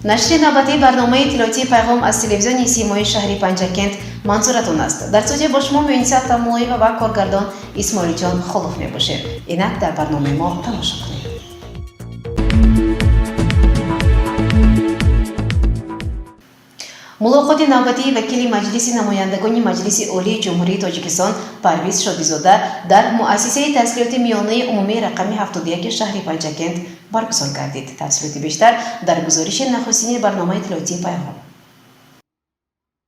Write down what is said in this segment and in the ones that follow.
نشر نوبتی برنامه اطلاعاتی پیغام از تلویزیون سیمای شهری پنجکند منصورتون است. در استودیو با شما میونسیت تمومی و کارگردان اسماعیل جان خلوف می باشه. اینک در برنامه ما تماشا کنید. ملاقات نوبتی وکیل مجلس نمایندگان مجلس عالی جمهوری تاجیکستان پرویز شادیزاده در مؤسسه تحصیلات میانه عمومی رقم 71 شهر پنجکند برگزار گردید. تفصیلات بیشتر در گزارش نخستین برنامه اطلاعاتی پیغام.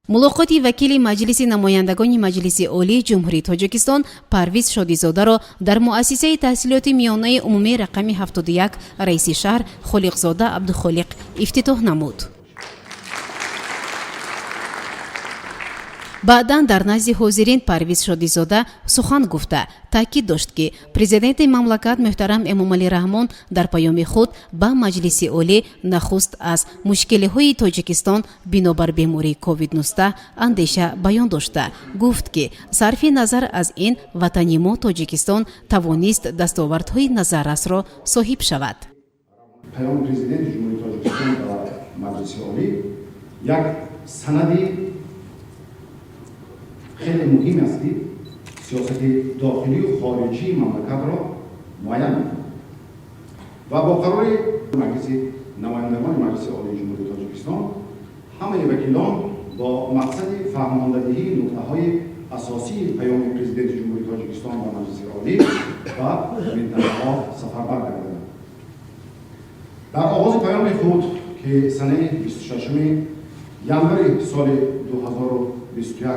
ملاقات وکیل مجلس نمایندگان مجلس عالی جمهوری تاجیکستان پرویز شادیزاده را در مؤسسه تحصیلات میانه عمومی رقم 71 رئیس شهر خالقزاده عبدالخالق افتتاح نمود. بعداً در نزد حاضرین پرویز شادیزاده سخن گفته تاکید داشت که پرزیدنت مملکت محترم امامعلی رحمان در پیام خود به مجلس عالی نخست از مشکل‌های تاجیکستان بنابر بیماری کووید 19 اندیشه بیان داشته گفت که صرف نظر از این وطن ما تاجیکستان توانست دستاوردهای نظررس را صاحب شود. پیام پرزیدنت جمهوری تاجیکستان در مجلس عالی یک سندی خیلی مهم است که سیاست داخلی و خارجی مملکت را معین می‌کند و با قرار مجلس نمایندگان مجلس عالی جمهوری تاجیکستان همه وکیلان با مقصد فهماندهی نکته‌های اساسی پیام پرزیدنت جمهوری تاجیکستان و مجلس عالی و منطقه‌ها سفربر گردند. در آغاز پیام خود که سنه 26 ژانویه سال 2021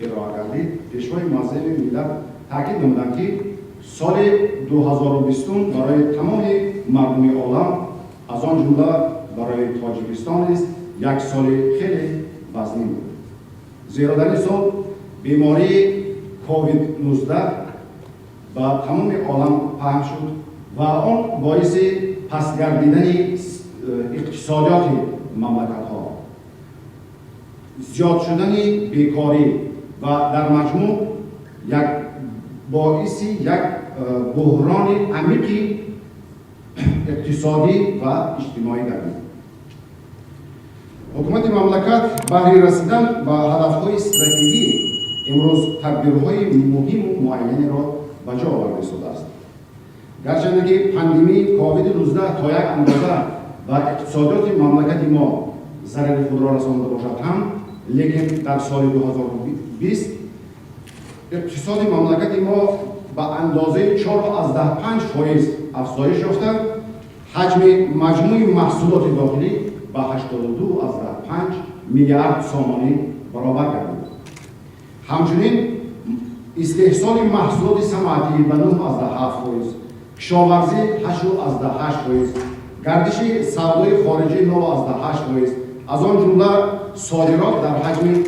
ارائه گردید، پیشوای معظم ملت تاکید نمودند که سال 2020 برای تمام مردم عالم از آن جمله برای تاجیکستان است یک سال خیلی وزنی بود، زیرا در این سال بیماری کووید 19 به تمام عالم پهن شد و آن باعث پسگردیدن اقتصادیات مملکت ها، زیاد شدن بیکاری و در مجموع یک باعث یک بحران عمیق اقتصادی و اجتماعی گردید. حکومت مملکت برای رسیدن به هدف‌های استراتژیکی امروز تدبیرهای مهم و معینی را به جا آورده شده است. گرچند که پاندمی کووید 19 تا یک اندازه و اقتصادیات مملکت ما ضرر خود را رسانده باشد هم، لیکن در سال 2020 اقتصاد مملکت ما به اندازه 4.5% افزایش یافته، حجم مجموع محصولات داخلی به 82.5 میلیارد سامانی برابر گردید. همچنین استحصال محصولات صنعتی به 9.7%، کشاورزی 8.8%، گردش سودای خارجی 9.8%، از آن جمله صادرات در حجم 19.8%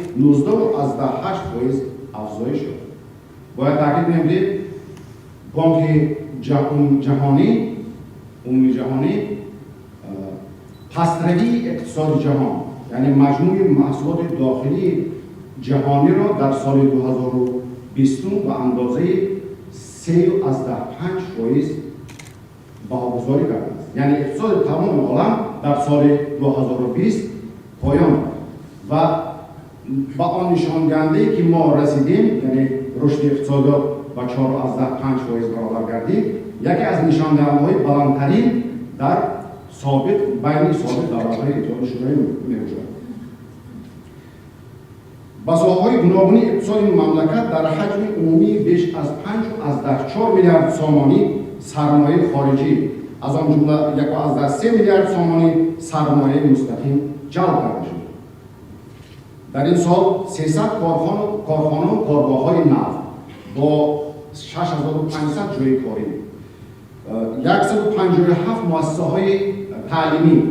افزایش یافت. باید تاکید نمودید بانک جهانی عمومی جهانی پس‌روی اقتصاد جهان یعنی مجموع محصولات داخلی جهانی را در سال 2020 به اندازه 3.5% بهاگذاری کرده است. یعنی اقتصاد تمام عالم در سال 2020 پایان و با آن نشان دهنده که ما رسیدیم، یعنی رشد اقتصادیات با 4.5% برابر گردید، یکی از نشان دهنده‌های بلندترین در بین ثابت دولت‌های اتحاد شوروی می‌باشد. بازارهای گوناگون اقتصاد مملکت در حجم عمومی بیش از 5.4 میلیارد سامانی سرمایه خارجی، از آن جمله 1.3 میلیارد سامانی سرمایه مستقیم جلب کرده شد. در این سال 300 کارخانه و کارگاه‌های نفت با 6500 جای کاری، 157 مؤسسه‌های تعلیمی،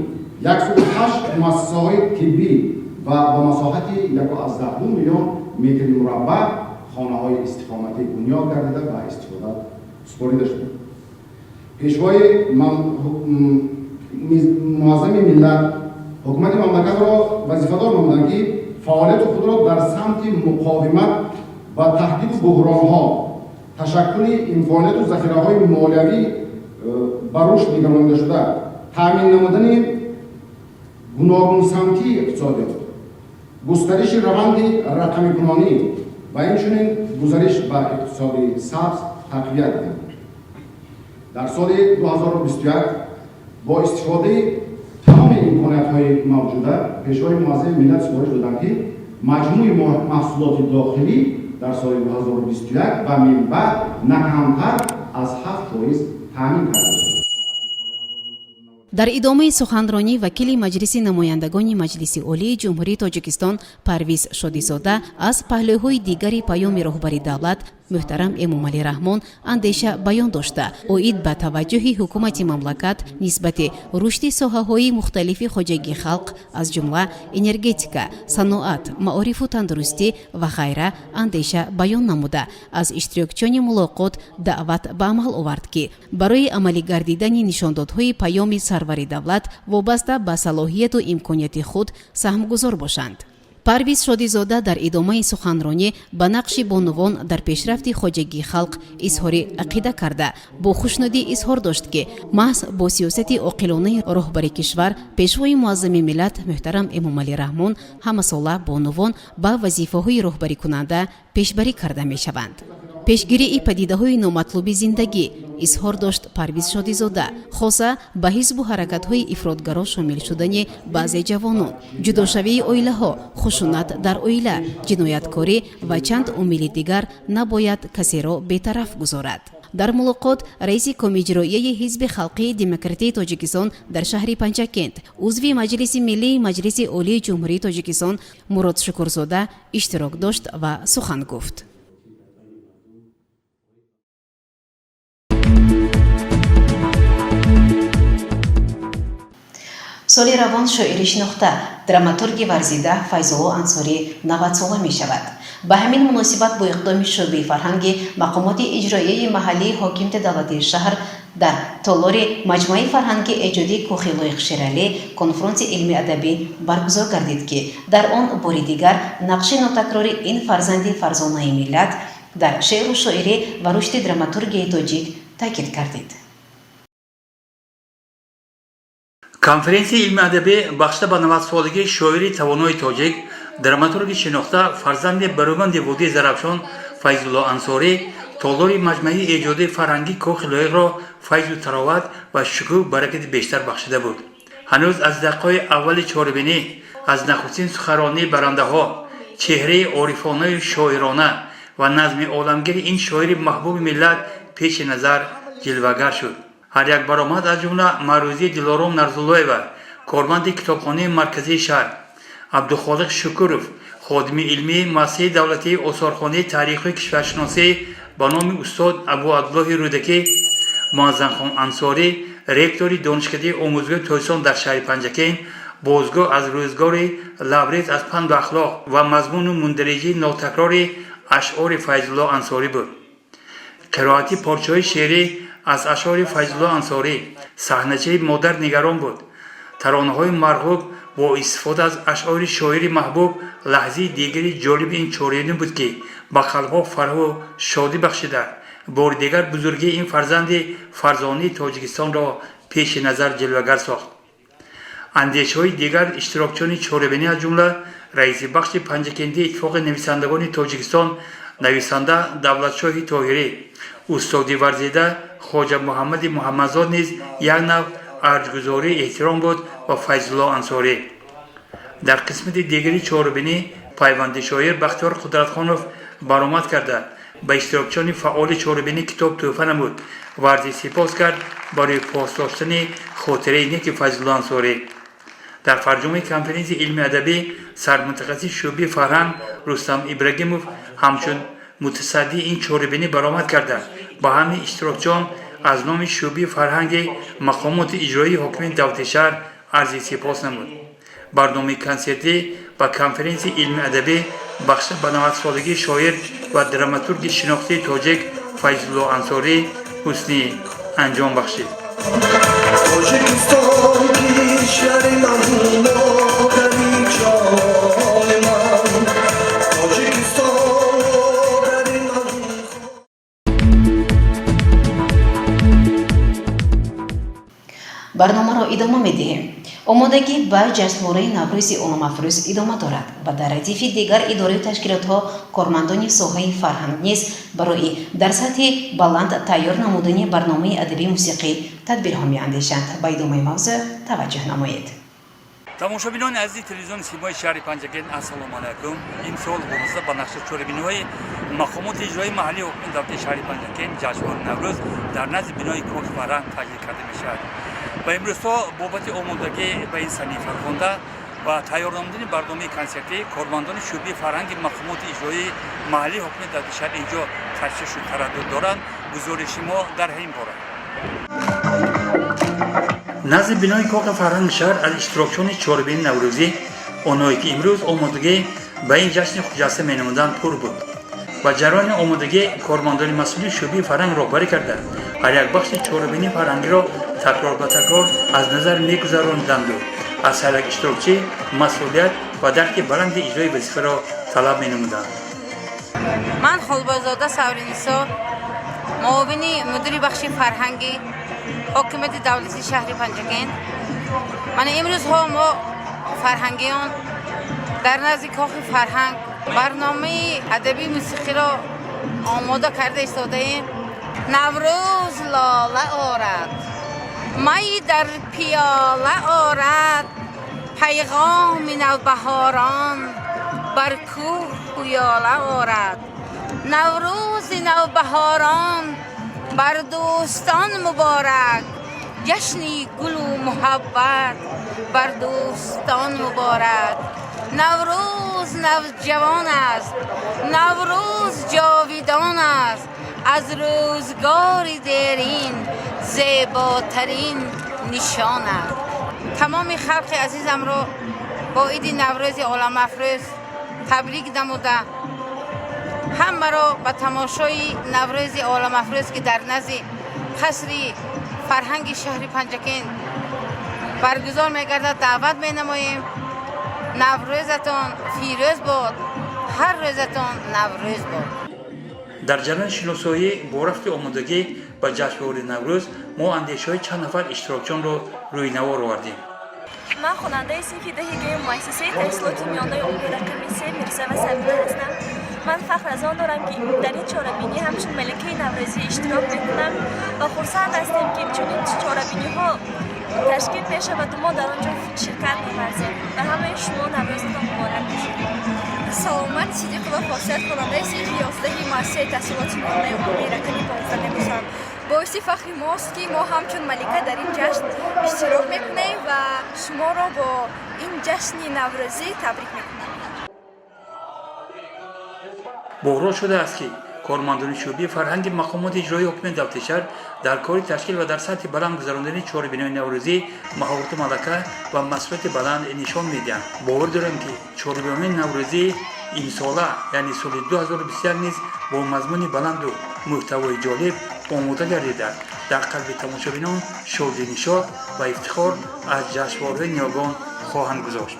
108 مؤسسه‌های طبی و با مساحت 1.2 میلیون متر مربع خانه‌های استقامتی بنیاد گردیده و استفاده سپرده شده. پیشوای معظم ملت حکومت مملکت را وظیفه‌دار نمودند که فعالیت خود را در سمت مقاومت و تهدید بحران‌ها، تشکل امکانات و ذخیره‌های مالیوی بر رشد نگرانیده شده، تامین نمودن гуногунсамтии иқтисодиёт, густариши раванди рақамикунонӣ ва инчунин гузариш ба иқтисоди сабз тақвият диданд. дар соли 2021 бо истифодаи тамоми имкониятҳои мавҷуда пешвои муаззами миллат сифориш доданд ки маҷмӯи маҳсулоти дохилӣ дар соли 2021 ба минбаъд на камтар аз 7% таъмин карда шуд. дар идомаи суханронӣ вакили маҷлиси намояндагони маҷлиси олии ҷумҳурии тоҷикистон парвиз шодизода аз паҳлӯҳои дигари паёми роҳбари давлат муҳтарам эмомалӣ раҳмон андеша баён дошта оид ба таваҷҷӯҳи ҳукумати мамлакат нисбати рушди соҳаҳои мухталифи хоҷагии халқ аз ҷумла энергетика, саноат, маорифу тандурустӣ ва ғайра андеша баён намуда аз иштирокчиёни мулоқот даъват ба амал овард ки барои амалӣ гардидани нишондодҳои паёми сарвари давлат вобаста ба салоҳияту имконияти худ саҳмгузор бошанд. парвиз шодизода дар идомаи суханронӣ ба нақши бонувон дар пешрафти хоҷагии халқ изҳори ақида карда бо хушнудӣ изҳор дошт ки маҳз бо сиёсати оқилонаи роҳбари кишвар пешвои муаззами миллат муҳтарам эмомалӣ раҳмон ҳамасола бонувон ба вазифаҳои роҳбарикунанда пешбарӣ карда мешаванд. пешгирии падидаҳои номатлуби зиндагӣ изҳор дошт парвиз шодизода хоса ба ҳизбу ҳаракатҳои ифротгаро шомил шудани баъзе ҷавонон, ҷудошавии оилаҳо, хушунат дар оила, ҷинояткорӣ ва чанд омили дигар набояд касеро бетараф гузорад. дар мулоқот раиси комиҷроияи ҳизби халқии демократии тоҷикистон дар шаҳри панҷакент узви маҷлиси миллии маҷлиси олии ҷумҳурии тоҷикистон мурод шукурзода иштирок дошт ва сухан гуфт. соли равон шоири шинохта, драматурги варзида Файзулло Ансорӣ 90 сола мешавад. ба ҳамин муносибат бо иқдоми шӯъбаи фарҳанги мақомоти иҷроияи маҳаллии ҳокимияти давлатии шаҳр дар толори маҷмӯаи фарҳанги эҷоди Кӯхи Лоиқ Шералӣ конфронси илми адабӣ баргузор гардид ки дар он бори дигар нақши нотакрори ин фарзанди фарзонаи миллат дар шеъру шоирӣ ва рушди драматургияи тоҷик таъкид гардид. конференсияи илми адабӣ бахшида ба 90-солаги шоири тавонои тоҷик, драматурги шинохта, фарзанди барӯбанди Водии Зарафшон Файзулло Ансорӣ толори маҷмӯаи эҷоди фарҳанги Кӯхи Лоиқро файзу тароват ва шукӯҳ баракати бештар бахшида буд. ҳанӯз аз дақиқаҳои аввали чорабинӣ, аз нахустин суханронии барандаҳо, чеҳраи орифонаю шоирона ва назми оламгири ин шоири маҳбуби миллат пеши назар ҷилвагар шуд. ҳар як баромад аз ҷумла маърузии Дилором Нарзуллоева, корманди китобхонаи марказии шаҳр, Абдухолиқ Шукуров, ходими илмии муассисаи давлатии осорхонаи таъриху кишваршиносӣ ба номи устод Абу Абдуллоҳи Рӯдакӣ, Муаззамхон Ансорӣ, ректори донишгоҳи омӯзгоҳи Тоҳисон дар шаҳри Панҷакент, бозгӯ аз рӯзгори лабрез аз панду ахлоқ ва мазмуну мундариҷии нотакрори ашъори Файзулло Ансорӣ буд. қироати порчаҳои шеърӣ аз ашъори Файзулло Ансорӣ саҳначаи модар нигарон буд. таронаҳои марғуб бо истифода аз ашъори шоири маҳбуб лаҳзаи дигари ҷолиби ин чорюнӣ буд ки ба қалбҳо фарҳу шодӣ бахшида, бори дигар бузургии ин фарзанди фарзонии Тоҷикистонро пеши назар ҷилвагар сохт. андешҳои дигар иштирокчиёни чорабинӣ аз ҷумла раиси бахши панҷакентии иттифоқи нависандагони Тоҷикистон нависанда Давлатшоҳи Тоҳирӣ, устоди варзида Хоҷа Муҳаммади Муҳаммадзод низ як нав арҷгузории эҳтиром буд ба Файзулло Ансорӣ. дар қисмати дигари чорабинӣ пайванди шоир Бахтиёр Қудратхонов баромад карда ба иштирокчиёни фаъоли чорабинӣ китоб тӯҳфа намуд ва арзи сипос кард барои посдоштани хотираи неки Файзулло Ансорӣ. дар фарҷумаи конференсияи илми адабӣ сармутахассиси шӯъбаи фарҳанг Рустам Ибрагимов ҳамчун мутасаддии ин чорабинӣ баромад карда ба ҳамаи иштирокчиён аз номи шӯъбаи фарҳанги мақомоти иҷроии ҳокимияти давлати шаҳр арзи сипос намуд. барномаи консертӣ ба конференсияи илми адабӣ бахшида ба 90-солагии шоир ва драматурги шинохтаи тоҷик Файзулло Ансорӣ ҳусни анҷом бахшид. барномаро идома медиҳем. омодагӣ ба ҷашнвораи наврӯзи оломафрӯз идома дорад ва дар радифи дигар идораи ташкилотҳо кормандони соҳаи фарҳанг низ барои дар сатҳи баланд тайёр намудани барномаи адабӣ мусиқӣ тадбирҳо меандешанд. Ба идомаи мавзӯъ таваҷҷӯҳ намоед. тамошобинони азизи телевизиони симои шаҳри Панҷакен, ассалому алайкум. Имсол вобаста ба нақши чорабиниҳои мақомоти иҷроии маҳаллии ҳукуми давлати шаҳри Панҷакен ҷашнвори Наврӯз дар назди бинои Коки Фарҳанг таҷлил карда мешавад. Ва имрӯзҳо бобати омодагӣ ба ин санӣ фархонда ва тайёр намудани барномаи консертӣ кормандони шӯъбаи фарҳанги мақомоти иҷроии маҳаллии ҳукуми давлати шаҳр инҷо ташрифу тараддуд доранд. гузориши мо дар ҳамин бора. назди бинои Коки Фарҳанг шаҳр аз иштирокчиёни чорабини наврӯзӣ онҳое ки имрӯз омодагӣ ба ин ҷашни хужаста менамуданд пур буд. ба ҷараёни омодагӣ кормандони масъули шӯъбаи фарҳанг роҳбарӣ карда ҳар як бахши чорабинии фарҳангиро такрор ба такрор аз назар мегузарониданду аз ҳар як иштирокчӣ масъулият ва дарки баланди иҷрои вазифаро талаб менамуданд. ман холбозода Савринисо, муовини мудири бахши фарҳанги ҳокимияти давлати шаҳри Панҷакен. мана имрӯзҳо мо фарҳангиён дар назди Коки Фарҳанг барномаи адабӣ мусиқиро омода карда истодаем. наврӯз лола орад, майи дар пиёла орад, пайғоми навбаҳорон бар кӯҳ ҳуёла орад. наврӯзи навбаҳорон бар дӯстон муборак, ҷашни гулу муҳаббат бар дӯстон муборак. наврӯз навҷавон аст, наврӯз ҷовидон аст, аз рӯзгори дерин зеботарин нишон аст. тамоми халқи азизамро бо иди наврӯзи оламафрӯз табрик намуда ҳамаро ба тамошои наврӯзи оламафрӯз ки дар назди қасри фарҳанги шаҳри Панҷакен баргузор мегардад даъват менамоем. наврӯзатон фирӯз бод, ҳар рӯзатон наврӯз бод. дар ҷараёни шиносоӣ бо рафти омодагӣ ба ҷашнвори Наврӯз мо андешаҳои чанд нафар иштирокчиёнро рӯйнавор овардем. ман хонандаи синфи деҳигаи муассисаи таҳсилоти миёнаи умури рақами 3 Мирзова Сабина ҳастам. ман фахр аз он дорам ки дар ин чорабинӣ ҳамчун маликаи наврӯзӣ иштирок мекунам ва хурсанд ҳастем ки чунин чорабиниҳо ташкил мешавад ва мо дар он ҷо ширкат меварзем ва ҳамаи шумо наврӯзатон муборак бошад. саломат Сидиқова Фосият, хонандаи синфи 11 муассисаи таҳсилоти миёнаи умури рақами 15 мебошам. боиси фахри мост ки мо ҳамчун малика дар ин ҷашн иштирок мекунем ва шуморо бо ин ҷашни наврӯзӣ табрик мекунем. бовро шудааст ки кормандони шӯъбаи фарҳанги мақомоти иҷроии ҳукуми давлати шаҳр дар кори ташкил ва дар сатҳи баланд гузарондани чорабинои наврӯзӣ маҳорату малака ва масъулияти баланд нишон медиҳанд. бовар дорем ки чорабинои наврӯзӣ имсола яъне соли 2021 низ бо мазмуни баланду муҳтавои ҷолиб омода гардида дар қалби тамошобинон шоди нишод ва ифтихор аз ҷашнворҳои ниёгон хоҳанд гузошт.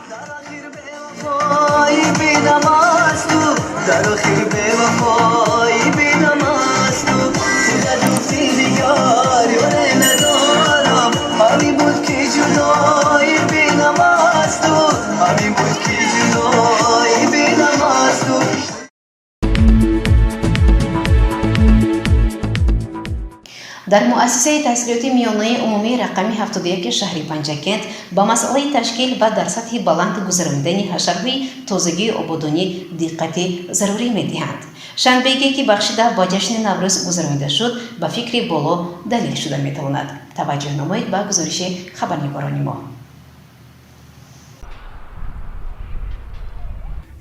дар муассисаи таҳсилоти миёнаи умумии рақами 71 шаҳри Панҷакент ба масъалаи ташкил ва дар сатҳи баланд гузарондани ҳашарҳои тозагии ободонӣ диққати зарурӣ медиҳанд. шанбеге ки бахшида ба ҷашни Наврӯз гузаронида шуд ба фикри боло далил шуда метавонад. таваҷҷӯҳ намоед ба гузориши хабарнигорони мо.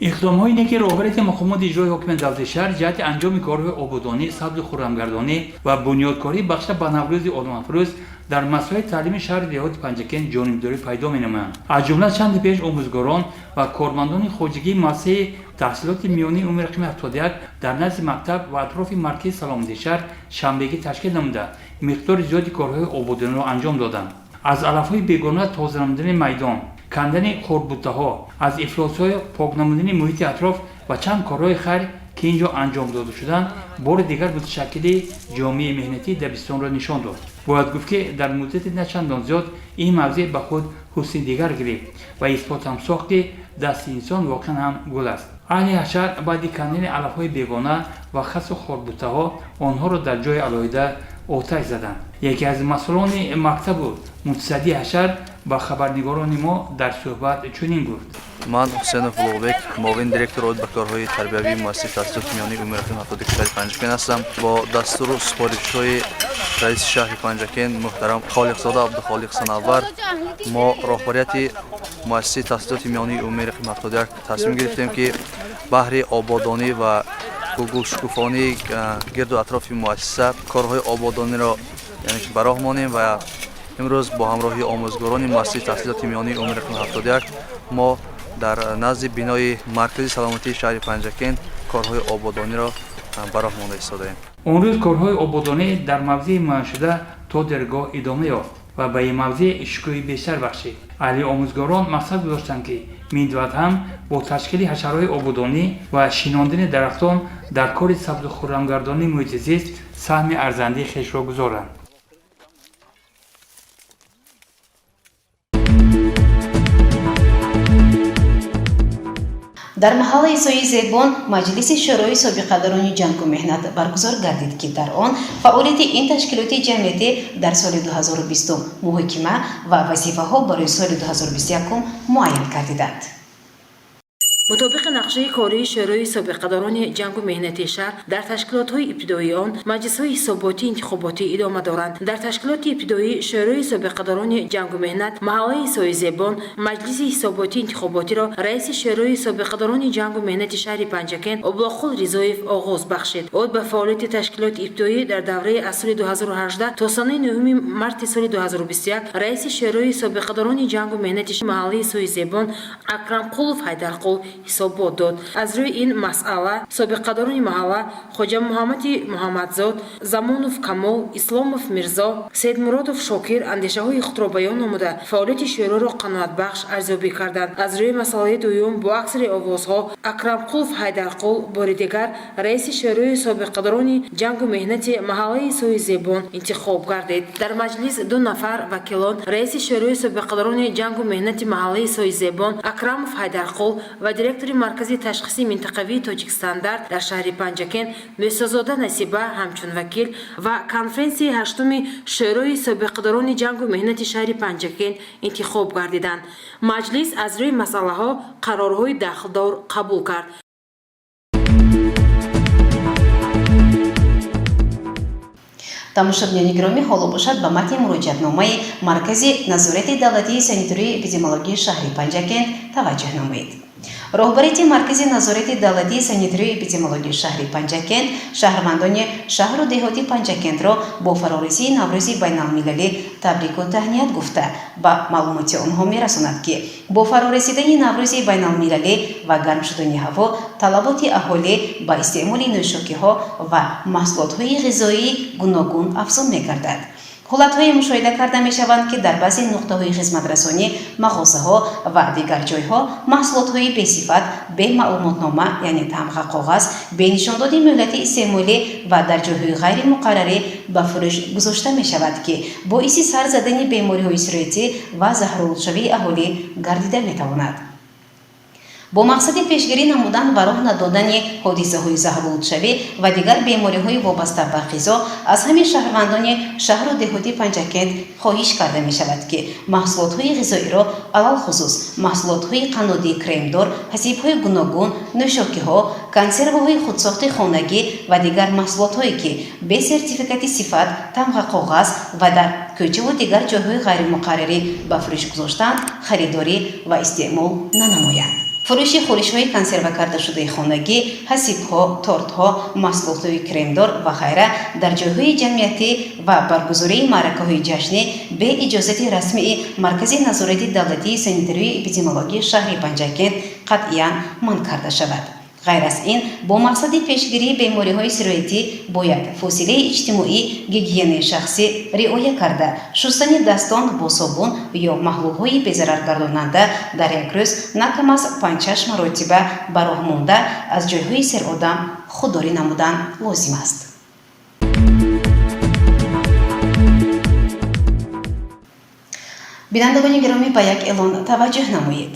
иқдомҳои неки роҳбарияти мақомоти иҷроии ҳукуми давлати шаҳр ҷиҳати анҷоми корҳои ободонӣ, сабзу хуррамгардонӣ ва бунёдкории бахшида ба Наврӯзи оломафрӯз дар масоили таълими шаҳри деҳоти Панҷакен ҷонибдорӣ пайдо менамоянд. аз ҷумла чанди пеш омӯзгорон ва кормандони хоҷагии муассисаи таҳсилоти миёнаи умури рақами 71 дар назди мактаб ва атрофи маркази саломати шаҳр шанбегӣ ташкил намуда миқдори зиёди корҳои ободониро анҷом доданд. аз алафҳои бегона тоза намудани майдон, кандани хурбутаҳо, аз ифлосҳои пок намудани муҳити атроф ва чанд корҳои хайр که اینجا انجام داده شدن بار دیگر متشکل جامعه مهنتی دبستان را نشان داد. باید گفت که در مدت نچندان زیاد این موضوع به خود حسن دیگر گرفت و اثبات هم ساخت که دست انسان واقعا هم گل است. اهل حشر بعد کندن علفهای بیگانه و خس و خربوطه ها آنها را در جای علایده آتش زدند. یکی از مسئولان مکتب و متصدی حشر با خبرنگاران ما در صحبت چنین گفت: من حسین فلوبک، معاون دیرکتور عضو کارهای تربیوی مؤسسه تحصیلات میانی عمر رقم 71 شهر پنجکن هستم. با دستور و سفارش‌های رئیس شهر پنجکن محترم خالقزاده عبدالخالق سناور، ما راهبریت مؤسسه تحصیلات میانی عمر رقم 71 تصمیم گرفتیم که بهر آبادانی و گلشکوفانی گرد و اطراف مؤسسه کارهای آبادانی را به راه مانیم و امروز با همراهی آموزگاران مؤسسه تحصیلات میانی عمر رقم 71 ما در نزد بینای مرکز سلامتی شهر پنجکن کارهای آبادانی را به راه مانده ایستاده‌ایم. اون روز کارهای آبادانی در موضع معین شده تا درگاه ادامه یافت و به این موضع شکوه بیشتر بخشید. اهل آموزگاران مقصد داشتند که می‌دواد هم با تشکیل حشرهای آبادانی و شیناندن درختان در کار سبز و خرمگردانی محیط زیست سهم ارزنده خویش را گذارند. дар маҳаллаи соҳи зебон маҷлиси шӯрои собиқадарони ҷангу меҳнат баргузор гардид ки дар он фаъолияти ин ташкилоти ҷамъиятӣ дар соли 2020 муҳокима ва вазифаҳо барои соли 2021 муайян гардиданд. مطابق نقشه کاری شورای سابقه‌داران جنگ و مهنتی شهر در تشکیلات‌های ابتدایی آن مجلس‌های حساباتی انتخاباتی ادامه دارند. در تشکیلات ابتدایی شورای سابقه‌داران جنگ و مهنت محله سوی زبان مجلس حساباتی انتخاباتی را رئیس شورای سابقه‌داران جنگ و مهنت شهر پنجکن ابوالخل رضایف آغاز بخشید. او به فعالیت تشکیلات ابتدایی در دوره از سال 2018 تا سال 9 مارس سال 2021 رئیس شورای سابقه‌داران جنگ و مهنت محله سوی زبان اکرم قلوف حیدرقل حسابات داد. از روی این مسئله سابقه‌داران محله خوجا محمدی محمدزاد، زمانوف کمال، اسلاموف میرزا، سید مرادوف شاکر اندیشه‌های خود را بیان نموده فعالیت شورا را قناعت بخش ارزیابی کردند. از روی مسئله دوم با اکثر آوازها اکرم قلوف حیدرقل بار دیگر رئیس شورای سابقه‌داران جنگ و مهنت محله سوی زبان انتخاب گردید. در مجلس دو نفر وکیلان رئیس شورای سابقه‌داران جنگ و مهنت محله سوی زبان اکرموف حیدرقل و دиректори маркази ташхиси минтақавии тоҷикстандард дар шаҳри панҷакен мӯъизазода насиба ҳамчун вакил ва конференсияи ҳаштуми шӯрои собиқадарони ҷангу меҳнати шаҳри панҷакен интихоб гардиданд. маҷлис аз рӯи масъалаҳо қарорҳои дахлдор қабул кард. тамошобиёни гиромӣ, ҳоло бошад ба матни муроҷиатномаи маркази назорати давлатии санитарии эпидемиологии шаҳри панҷакен таваҷҷӯҳ намоед. роҳбарияти маркази назорати давлатии санитарии эпидемиологии шаҳри панҷакен шаҳрвандони шаҳру деҳоти панҷакенро бо фарорисии наврӯзи байналмилалӣ табрику таҳният гуфта ба маълумоти онҳо мерасонад ки бо фарорасидани наврӯзи байналмилалӣ ва гарм шудани ҳаво талаботи аҳолӣ ба истеъмоли нӯшокиҳо ва маҳсулотҳои ғизоии гуногун афзун мегардад. ҳолатҳое мушоҳида карда мешаванд ки дар баъзе нуқтаҳои хизматрасонӣ, мағозаҳо ва дигар ҷойҳо маҳсулотҳои бесифат, бемаълумотнома яъне тамға коғаз, бенишондоди мӯҳлати истеъмолӣ ва дар ҷойҳои ғайримуқаррарӣ ба фурӯш гузошта мешавад ки боиси сар задани бемориҳои сироятӣ ва заҳролудшавии аҳолӣ гардида метавонад. бо мақсади пешгирӣ намудан ва роҳ надодани ҳодисаҳои заҳролудшавӣ ва дигар бемориҳои вобаста ба ғизо аз ҳамин шаҳрвандони шаҳру деҳоти панҷакент хоҳиш карда мешавад ки маҳсулотҳои ғизоиро алалхусус маҳсулотҳои қаннодии кремдор, ҳасибҳои гуногун, нӯшокиҳо, консерваҳои худсохти хонагӣ ва дигар маҳсулотҳое ки бе сертификати сифат, тамға коғаз ва дар кӯчаву дигар ҷойҳои ғайримуқаррарӣ ба фурӯш гузоштанд, харидорӣ ва истеъмол нанамоянд. фурӯши хӯришҳои консервакардашудаи хонагӣ, ҳасибҳо, тортҳо, маҳсулотҳои кремдор ва хайра дар ҷойҳои ҷамъиятӣ ва баргузории маъракаҳои ҷашнӣ бе иҷозати расмии маркази назорати давлатии санитарии эпидемиологии шаҳри панҷакент қатъиян манъ карда шавад. غیر از این با مقصد پیشگیری بیماری‌های سیرویتی باید فاصله اجتماعی، گیگین شخصی رعایت کرده، شستن دستان با صابون یا محلول‌های بی‌ضررگرداننده در یک روز نه کم از 5-6 مرتبه به راه مانده از جای‌های سر آدم худдорӣ намудан лозим аст. бинандагони гиромӣ ба як эълон таваҷҷӯҳ намоед.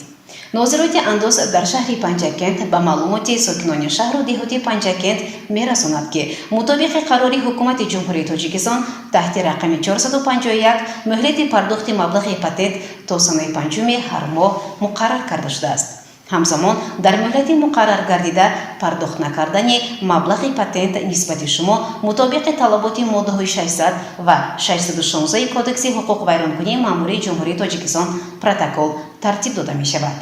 нозироти андоз дар шаҳри Панҷакент ба маълумоти сокинони шаҳру деҳоти Панҷакент мерасонад ки мутобиқи қарори ҳукумати ҷумҳурии Тоҷикистон таҳти рақами 451 муҳлати пардохти маблағи патент то санаи 5 ҳар моҳ муқаррар карда шудааст. ҳамзамон дар муҳлати муқаррар гардида пардохт накардани маблағи патент нисбати шумо мутобиқи талаботи моддаҳои 600 ва 616 кодекси ҳуқуқвайронкунии маъмурии ҷумҳурии Тоҷикистон протокол тартиб дода мешавад.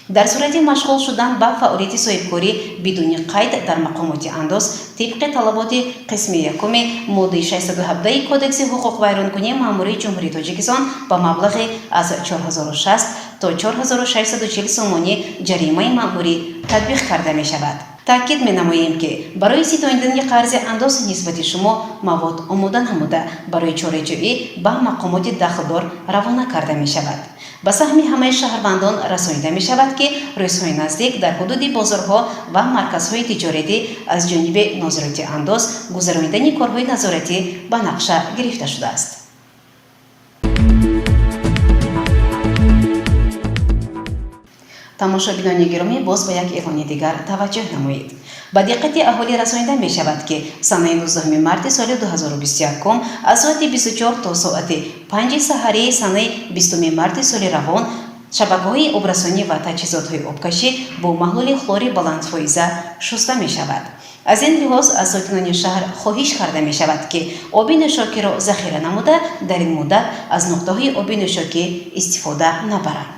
дар сурати машғул шудан ба фаъолияти соҳибкорӣ бидуни қайд дар мақомоти андоз тибқи талаботи қисми якуми моддаи 617 кодекси ҳуқуқвайронкунии маъмурии ҷумҳурии Тоҷикистон ба маблағи аз 4060 то 4640 сомонӣ ҷаримаи маъмурӣ татбиқ карда мешавад. таъкид менамоем ки барои ситонидани қарзи андоз нисбати шумо мавод омода намуда барои чораҷӯӣ ба мақомоти дахлдор равона карда мешавад. ба саҳми ҳамаи шаҳрвандон расонида мешавад ки рӯзҳои наздик дар ҳудуди бозорҳо ва марказҳои тиҷорӣ аз ҷониби нозироти андоз гузаронидани корҳои назоратӣ ба нақша гирифта шудааст. тамошобинони гиромӣ боз ба як эълони дигар таваҷҷӯҳ намоед. ба диққати аҳолӣ расонида мешавад ки санаи 19 марти соли 2021 аз соати 24 то соати 5 саҳарии санаи 20 марти соли равон шабакаҳои обрасонӣ ва таҷҳизотҳои обкашӣ бо маҳлули хлори баландфоиза шуста мешавад. аз ин лиҳоз аз сокинони шаҳр хоҳиш карда мешавад ки оби нӯшокиро захира намуда дар ин муддат аз нуқтаҳои оби нӯшокӣ истифода набаранд.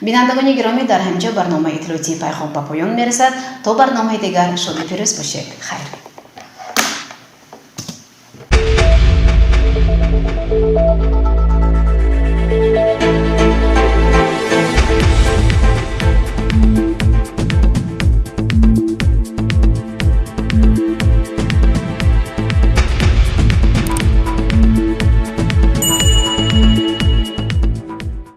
бинандагони гиромӣ дар ҳамҷо барномаи иттилоотии пайғом ба поён мерасад. то барномаи дигар шоду пирӯз бошед. хайр.